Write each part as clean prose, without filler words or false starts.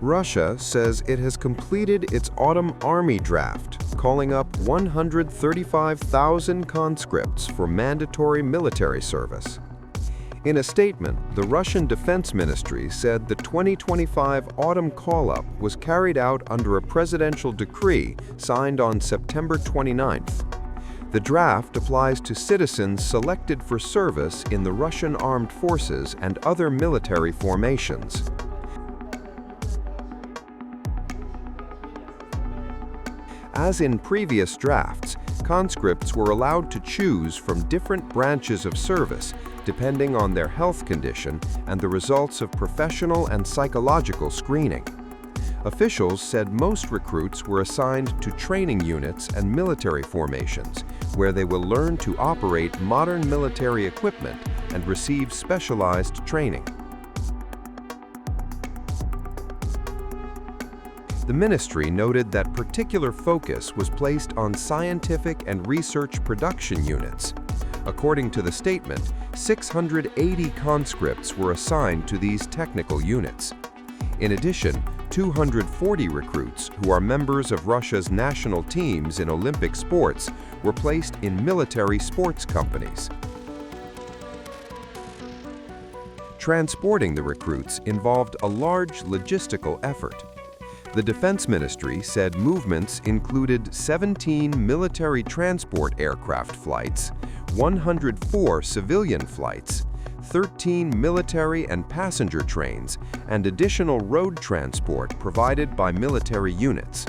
Russia says it has completed its autumn army draft, calling up 135,000 conscripts for mandatory military service. In a statement, the Russian Defense Ministry said the 2025 autumn call-up was carried out under a presidential decree signed on September 29th. The draft applies to citizens selected for service in the Russian armed forces and other military formations. As in previous drafts, conscripts were allowed to choose from different branches of service depending on their health condition and the results of professional and psychological screening. Officials said most recruits were assigned to training units and military formations, where they will learn to operate modern military equipment and receive specialized training. The ministry noted that particular focus was placed on scientific and research production units. According to the statement, 680 conscripts were assigned to these technical units. In addition, 240 recruits who are members of Russia's national teams in Olympic sports were placed in military sports companies. Transporting the recruits involved a large logistical effort. The Defense Ministry said movements included 17 military transport aircraft flights, 104 civilian flights, 13 military and passenger trains, and additional road transport provided by military units.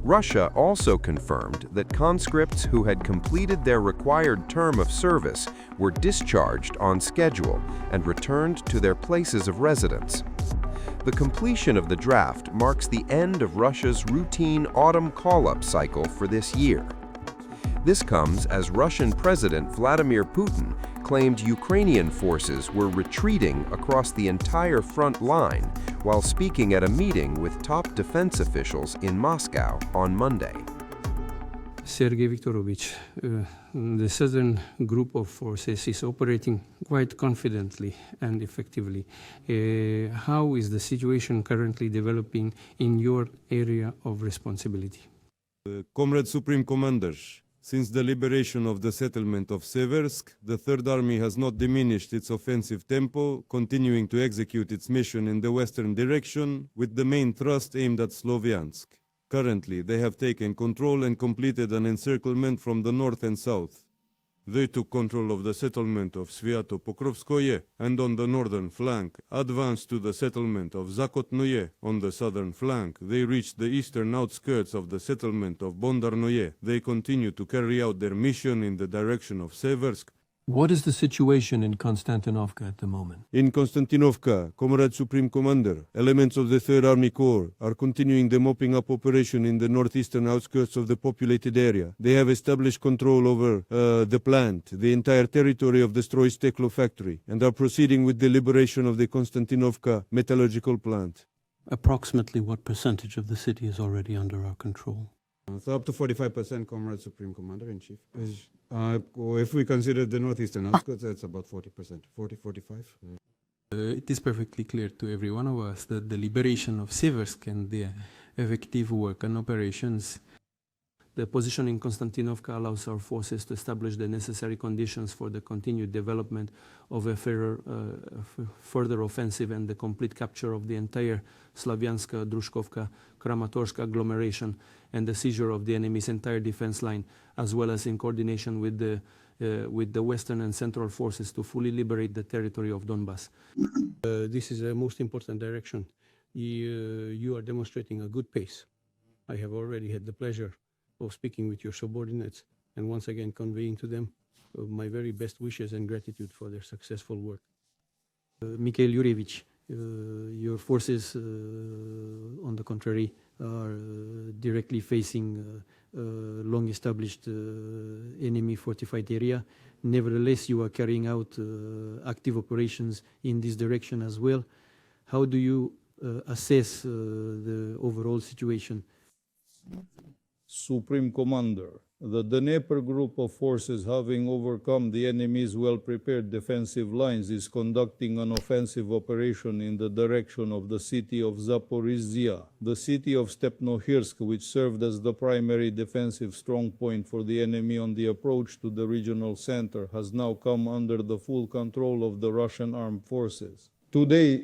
Russia also confirmed that conscripts who had completed their required term of service were discharged on schedule and returned to their places of residence. The completion of the draft marks the end of Russia's routine autumn call-up cycle for this year. This comes as Russian President Vladimir Putin claimed Ukrainian forces were retreating across the entire front line while speaking at a meeting with top defense officials in Moscow on Monday. Sergei Viktorovich, the southern group of forces is operating quite confidently and effectively. How is the situation currently developing in your area of responsibility? Comrade Supreme Commanders, since the liberation of the settlement of Seversk, the Third Army has not diminished its offensive tempo, continuing to execute its mission in the western direction, with the main thrust aimed at Sloviansk. Currently, they have taken control and completed an encirclement from the north and south. They took control of the settlement of Sviato-Pokrovskoye and on the northern flank, advanced to the settlement of Zakotnoye. On the southern flank, they reached the eastern outskirts of the settlement of Bondarnoye. They continue to carry out their mission in the direction of Seversk. What is the situation in Konstantinovka at the moment? In Konstantinovka, Comrade Supreme Commander, elements of the Third Army Corps are continuing the mopping up operation in the northeastern outskirts of the populated area. They have established control over the plant, the entire territory of the Stroisteklo factory, and are proceeding with the liberation of the Konstantinovka metallurgical plant. Approximately what percentage of the city is already under our control? So up to 45%, Comrade Supreme Commander-in-Chief. If we consider the northeastern outskirts, it's about 40%, 45. It is perfectly clear to every one of us that the liberation of Seversk and the effective work and operations, the position in Konstantinovka allows our forces to establish the necessary conditions for the continued development of a further offensive and the complete capture of the entire Slavyanska, Drushkovka, Kramatorsk agglomeration and the seizure of the enemy's entire defense line, as well as in coordination with the Western and Central forces to fully liberate the territory of Donbass. This is the most important direction. You are demonstrating a good pace. I have already had the pleasure of speaking with your subordinates and once again conveying to them my very best wishes and gratitude for their successful work. Mikhail Yurievich, your forces, on the contrary, are directly facing a long-established enemy fortified area. Nevertheless, you are carrying out active operations in this direction as well. How do you assess the overall situation? Supreme Commander, The Dnieper group of forces, having overcome the enemy's well-prepared defensive lines, is conducting an offensive operation in the direction of the city of Zaporizhzhia. The city of Stepnohirsk, which served as the primary defensive strongpoint for the enemy on the approach to the regional center, has now come under the full control of the Russian armed forces. Today,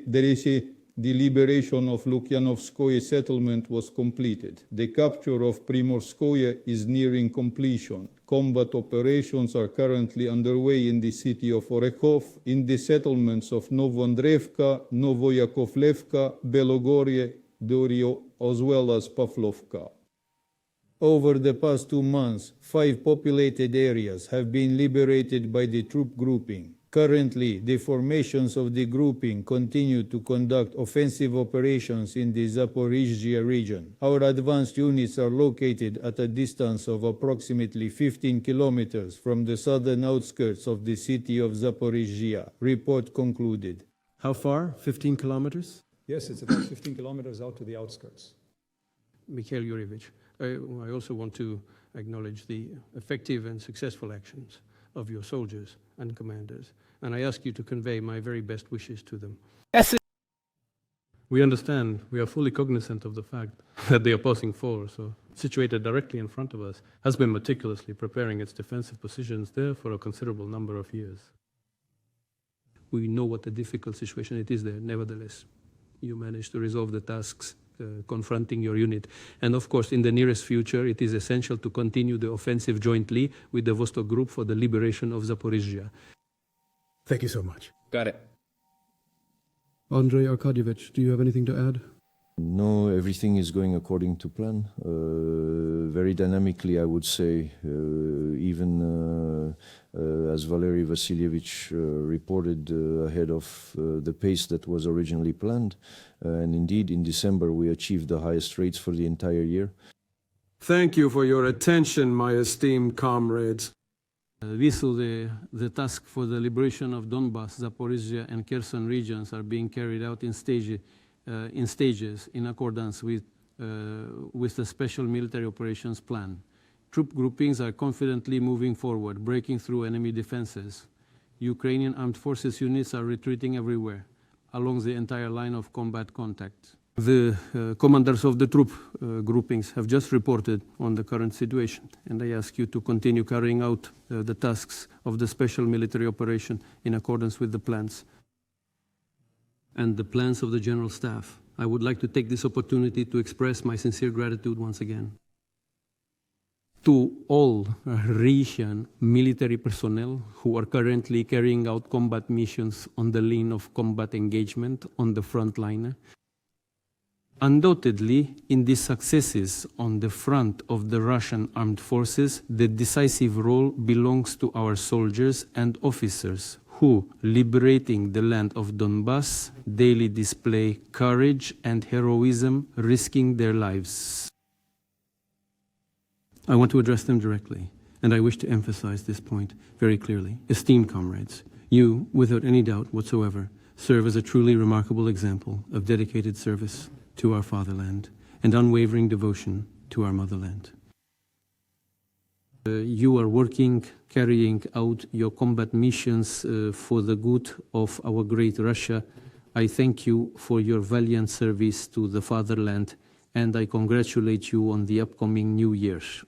the liberation of Lukyanovskoye settlement was completed. The capture of Primorskoye is nearing completion. Combat operations are currently underway in the city of Orekhov, in the settlements of Novondrevka, Novoyakovlevka, Belogorye, Doryo, as well as Pavlovka. Over the past 2 months, 5 populated areas have been liberated by the troop grouping. Currently, the formations of the grouping continue to conduct offensive operations in the Zaporizhzhia region. Our advanced units are located at a distance of approximately 15 kilometers from the southern outskirts of the city of Zaporizhzhia. Report concluded. How far? 15 kilometers? Yes, it's about 15 kilometers out to the outskirts. Mikhail Yurievich, I also want to acknowledge the effective and successful actions of your soldiers and commanders, and I ask you to convey my very best wishes to them. We understand, we are fully cognizant of the fact that the opposing force, situated directly in front of us, has been meticulously preparing its defensive positions there for a considerable number of years. We know what a difficult situation it is there. Nevertheless, you managed to resolve the tasks confronting your unit. And of course, in the nearest future, it is essential to continue the offensive jointly with the Vostok Group for the liberation of Zaporizhzhia. Thank you so much. Got it. Andrei Arkadyevich, do you have anything to add? No, everything is going according to plan. Very dynamically, I would say, even as Valery Vasilievich reported ahead of the pace that was originally planned. And indeed, in December, we achieved the highest rates for the entire year. Thank you for your attention, my esteemed comrades. The task for the liberation of Donbass, Zaporizhzhia, and Kherson regions are being carried out in stages in accordance with the Special Military Operations Plan. Troop groupings are confidently moving forward, breaking through enemy defenses. Ukrainian armed forces units are retreating everywhere, along the entire line of combat contact. The commanders of the troop groupings have just reported on the current situation, and I ask you to continue carrying out the tasks of the Special Military Operation in accordance with the plans and the plans of the General Staff. I would like to take this opportunity to express my sincere gratitude once again to all Russian military personnel who are currently carrying out combat missions on the line of combat engagement on the front line. Undoubtedly, in the successes on the front of the Russian armed forces, the decisive role belongs to our soldiers and officers who, liberating the land of Donbass, daily display courage and heroism, risking their lives. I want to address them directly, and I wish to emphasize this point very clearly. Esteemed comrades, you, without any doubt whatsoever, serve as a truly remarkable example of dedicated service to our fatherland and unwavering devotion to our motherland. You are carrying out your combat missions for the good of our great Russia. I thank you for your valiant service to the fatherland, and I congratulate you on the upcoming new years.